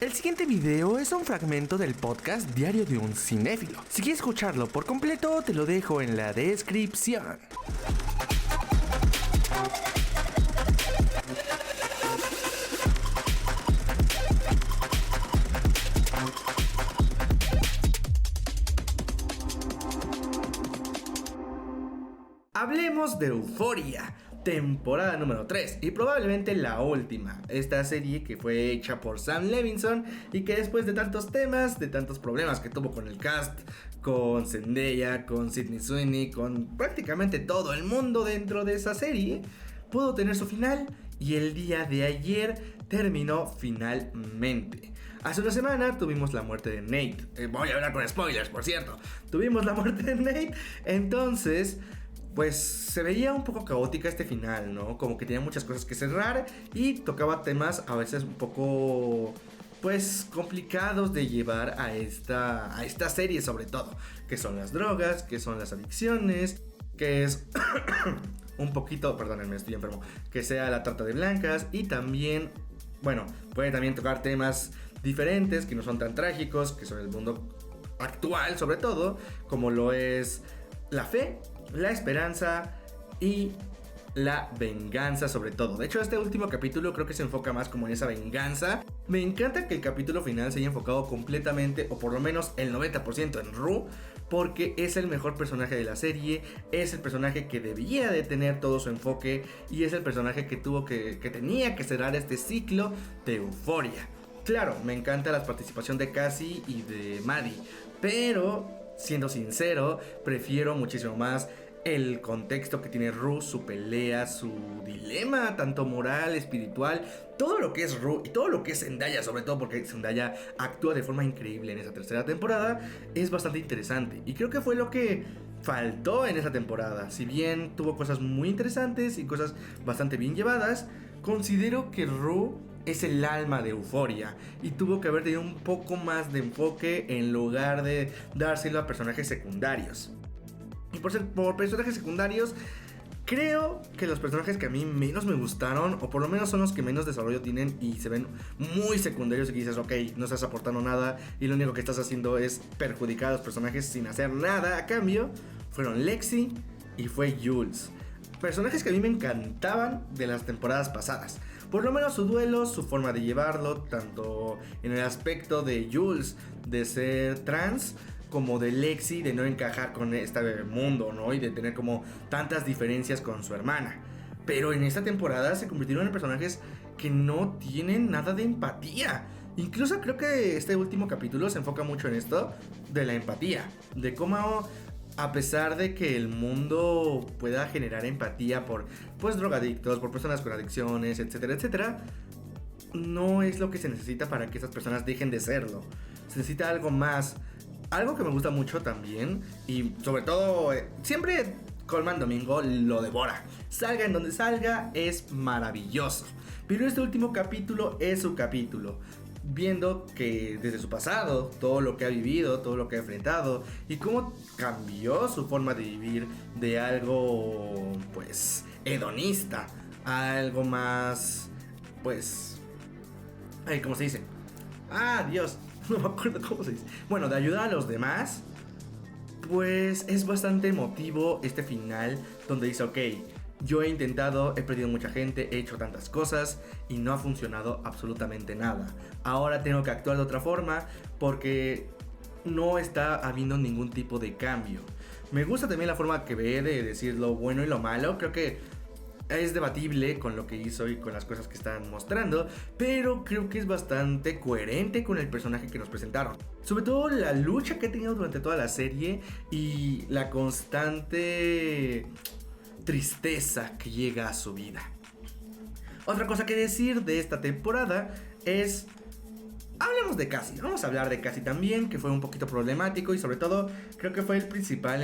El siguiente video es un fragmento del podcast Diario de un Cinéfilo. Si quieres escucharlo por completo, te lo dejo en la descripción. Hablemos de Euphoria, temporada número 3 y probablemente la última. Esta serie que fue hecha por Sam Levinson y que después de tantos temas, de tantos problemas que tuvo con el cast, con Zendaya, con Sydney Sweeney, con prácticamente todo el mundo dentro de esa serie, pudo tener su final y el día de ayer terminó finalmente. Hace una semana tuvimos la muerte de Nate. Voy a hablar con spoilers, por cierto. Tuvimos la muerte de Nate, entonces pues se veía un poco caótica este final, ¿no? Como que tenía muchas cosas que cerrar y tocaba temas a veces un poco, pues, complicados de llevar a esta serie, sobre todo, que son las drogas, que son las adicciones, que es un poquito, perdónenme, estoy enfermo, que sea la trata de blancas y también, bueno, puede también tocar temas diferentes que no son tan trágicos, que son el mundo actual, sobre todo, como lo es la fe, la esperanza y la venganza, sobre todo. De hecho, este último capítulo creo que se enfoca más como en esa venganza. Me encanta que el capítulo final se haya enfocado completamente, o por lo menos el 90% en Rue, porque es el mejor personaje de la serie, es el personaje que debía de tener todo su enfoque y es el personaje que tenía que cerrar este ciclo de Euphoria. Claro, me encanta la participación de Cassie y de Maddie, pero siendo sincero, prefiero muchísimo más el contexto que tiene Rue, su pelea, su dilema, tanto moral, espiritual, todo lo que es Rue y todo lo que es Zendaya, sobre todo porque Zendaya actúa de forma increíble en esa tercera temporada, es bastante interesante. Y creo que fue lo que faltó en esa temporada. Si bien tuvo cosas muy interesantes y cosas bastante bien llevadas, considero que Rue es el alma de Euphoria y tuvo que haber tenido un poco más de enfoque en lugar de dárselo a personajes secundarios. Y por personajes secundarios, creo que los personajes que a mí menos me gustaron, o por lo menos son los que menos desarrollo tienen y se ven muy secundarios y que dices, ok, no estás aportando nada y lo único que estás haciendo es perjudicar a los personajes sin hacer nada a cambio, fueron Lexi y fue Jules. Personajes que a mí me encantaban de las temporadas pasadas. Por lo menos su duelo, su forma de llevarlo, tanto en el aspecto de Jules de ser trans, como de Lexi de no encajar con este mundo, ¿no? Y de tener como tantas diferencias con su hermana. Pero en esta temporada se convirtieron en personajes que no tienen nada de empatía. Incluso creo que este último capítulo se enfoca mucho en esto de la empatía, de cómo, a pesar de que el mundo pueda generar empatía por, pues, drogadictos, por personas con adicciones, etcétera, etcétera, no es lo que se necesita para que esas personas dejen de serlo. Se necesita algo más. Algo que me gusta mucho también, y sobre todo, siempre Colman Domingo lo devora. Salga en donde salga, es maravilloso. Pero este último capítulo es su capítulo. Viendo que desde su pasado, todo lo que ha vivido, todo lo que ha enfrentado y cómo cambió su forma de vivir de algo, pues, hedonista a algo más, pues, ¿cómo se dice? Ah, Dios, no me acuerdo cómo se dice. Bueno, de ayudar a los demás, pues es bastante emotivo este final donde dice, ok, yo he intentado, he perdido mucha gente, he hecho tantas cosas y no ha funcionado absolutamente nada. Ahora tengo que actuar de otra forma porque no está habiendo ningún tipo de cambio. Me gusta también la forma que ve de decir lo bueno y lo malo. Creo que es debatible con lo que hizo y con las cosas que están mostrando, pero creo que es bastante coherente con el personaje que nos presentaron. Sobre todo la lucha que ha tenido durante toda la serie y la constante tristeza que llega a su vida. Otra cosa que decir de esta temporada es, hablemos de Cassie. Vamos a hablar de Cassie también, que fue un poquito problemático y sobre todo creo que fue el principal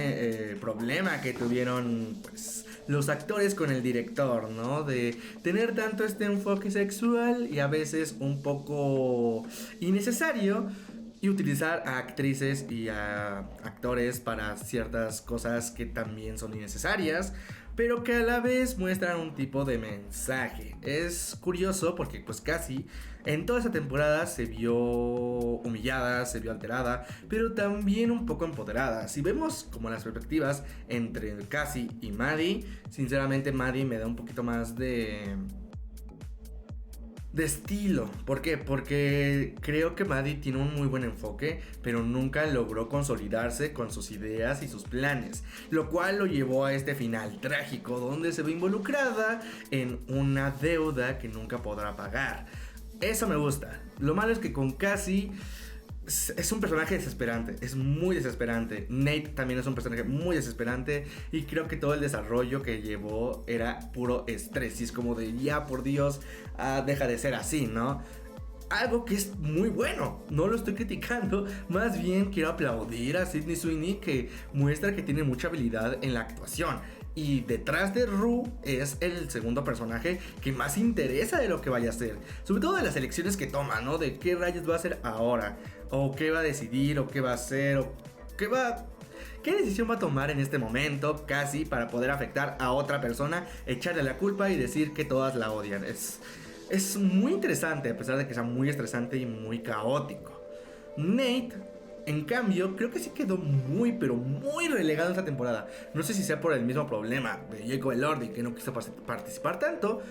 problema que tuvieron, pues, los actores con el director, ¿no? De tener tanto este enfoque sexual y a veces un poco innecesario, y utilizar a actrices y a actores para ciertas cosas que también son innecesarias. pero que a la vez muestran un tipo de mensaje. Es curioso porque pues Cassie en toda esa temporada se vio humillada, se vio alterada, pero también un poco empoderada. Si vemos como las perspectivas entre Cassie y Maddie, sinceramente Maddie me da un poquito más de estilo. ¿Por qué? Porque creo que Maddie tiene un muy buen enfoque, pero nunca logró consolidarse con sus ideas y sus planes, lo cual lo llevó a este final trágico donde se ve involucrada en una deuda que nunca podrá pagar. Eso me gusta. Lo malo es que con Cassie es un personaje desesperante, es muy desesperante. Nate también es un personaje muy desesperante y creo que todo el desarrollo que llevó era puro estrés. Y es como de ya por Dios, deja de ser así, ¿no? Algo que es muy bueno, no lo estoy criticando, más bien quiero aplaudir a Sydney Sweeney, que muestra que tiene mucha habilidad en la actuación. Y detrás de Rue es el segundo personaje que más interesa de lo que vaya a hacer. Sobre todo de las elecciones que toma, ¿no? De qué rayos va a hacer ahora. O qué va a decidir, o qué va a hacer, o ¿qué decisión va a tomar en este momento, casi para poder afectar a otra persona, echarle la culpa y decir que todas la odian? Es muy interesante, a pesar de que sea muy estresante y muy caótico. Nate, en cambio, creo que sí quedó muy, pero muy relegado en esta temporada. No sé si sea por el mismo problema de Jacob Elordi, que no quiso participar tanto,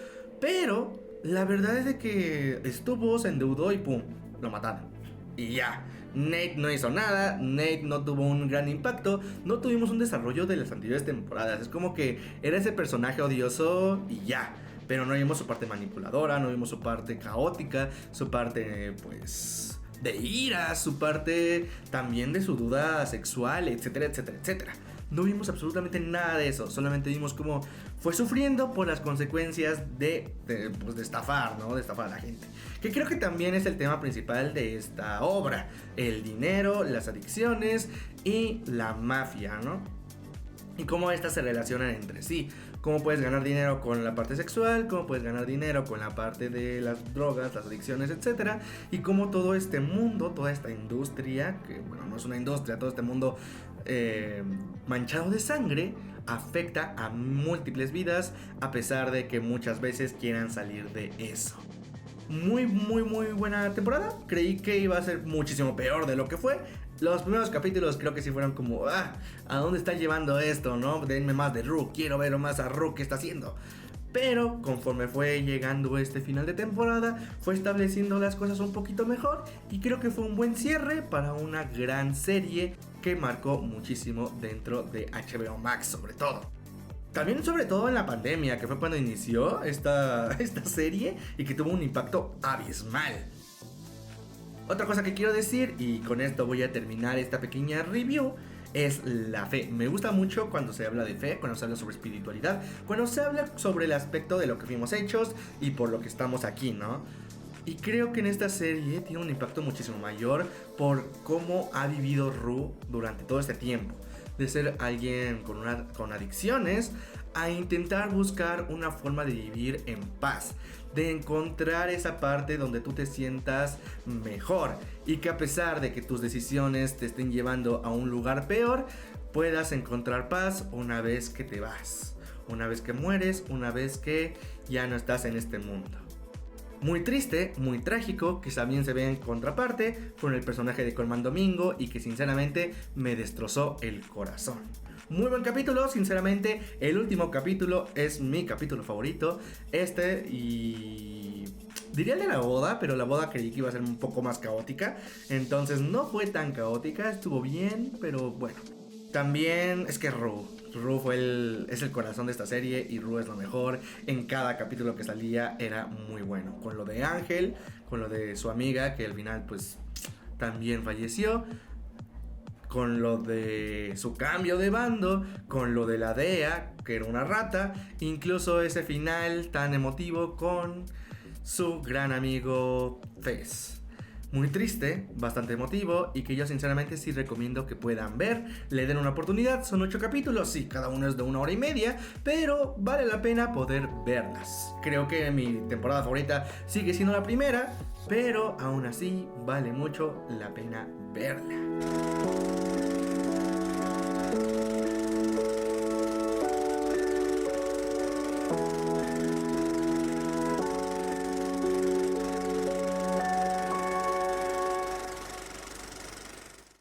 pero la verdad es de que estuvo, se endeudó y pum, lo mataron. Y ya, Nate no hizo nada, Nate no tuvo un gran impacto, no tuvimos un desarrollo de las anteriores temporadas. Es como que era ese personaje odioso y ya. Pero no vimos su parte manipuladora, no vimos su parte caótica, su parte, pues, de ira, su parte también de su duda sexual, etcétera, etcétera, etcétera. No vimos absolutamente nada de eso, solamente vimos cómo fue sufriendo por las consecuencias de estafar, ¿no? De estafar a la gente. Que creo que también es el tema principal de esta obra: el dinero, las adicciones y la mafia, ¿no? Y cómo estas se relacionan entre sí. Cómo puedes ganar dinero con la parte sexual, cómo puedes ganar dinero con la parte de las drogas, las adicciones, etc. Y cómo todo este mundo, toda esta industria, que bueno, no es una industria, todo este mundo manchado de sangre, afecta a múltiples vidas, a pesar de que muchas veces quieran salir de eso. Muy, muy, muy buena temporada. Creí que iba a ser muchísimo peor de lo que fue. Los primeros capítulos creo que sí fueron como, ¿a dónde está llevando esto, no? Denme más de Rue, quiero ver más a Rue, ¿qué está haciendo? Pero conforme fue llegando este final de temporada, fue estableciendo las cosas un poquito mejor. Y creo que fue un buen cierre para una gran serie que marcó muchísimo dentro de HBO Max, sobre todo. También sobre todo en la pandemia, que fue cuando inició esta serie y que tuvo un impacto abismal. Otra cosa que quiero decir, y con esto voy a terminar esta pequeña review, es la fe. Me gusta mucho cuando se habla de fe, cuando se habla sobre espiritualidad, cuando se habla sobre el aspecto de lo que fuimos hechos y por lo que estamos aquí, ¿no? Y creo que en esta serie tiene un impacto muchísimo mayor por cómo ha vivido Rue durante todo este tiempo. De ser alguien con adicciones a intentar buscar una forma de vivir en paz, de encontrar esa parte donde tú te sientas mejor y que a pesar de que tus decisiones te estén llevando a un lugar peor, puedas encontrar paz una vez que te vas, una vez que mueres, una vez que ya no estás en este mundo. Muy triste, muy trágico, que también se ve en contraparte con el personaje de Colman Domingo y que sinceramente me destrozó el corazón. Muy buen capítulo, sinceramente, el último capítulo es mi capítulo favorito. Y diría el de la boda, pero la boda creí que iba a ser un poco más caótica. Entonces no fue tan caótica, estuvo bien, pero bueno. También es que Rue es el corazón de esta serie y Rue es lo mejor. En cada capítulo que salía era muy bueno. Con lo de Ángel, con lo de su amiga que al final pues también falleció, con lo de su cambio de bando, con lo de la DEA, que era una rata, incluso ese final tan emotivo con su gran amigo Fez. Muy triste, bastante emotivo y que yo sinceramente sí recomiendo que puedan ver, le den una oportunidad. Son 8 capítulos, sí, cada uno es de 1 hora y media, pero vale la pena poder verlas. Creo que mi temporada favorita sigue siendo la primera, pero aún así vale mucho la pena verla.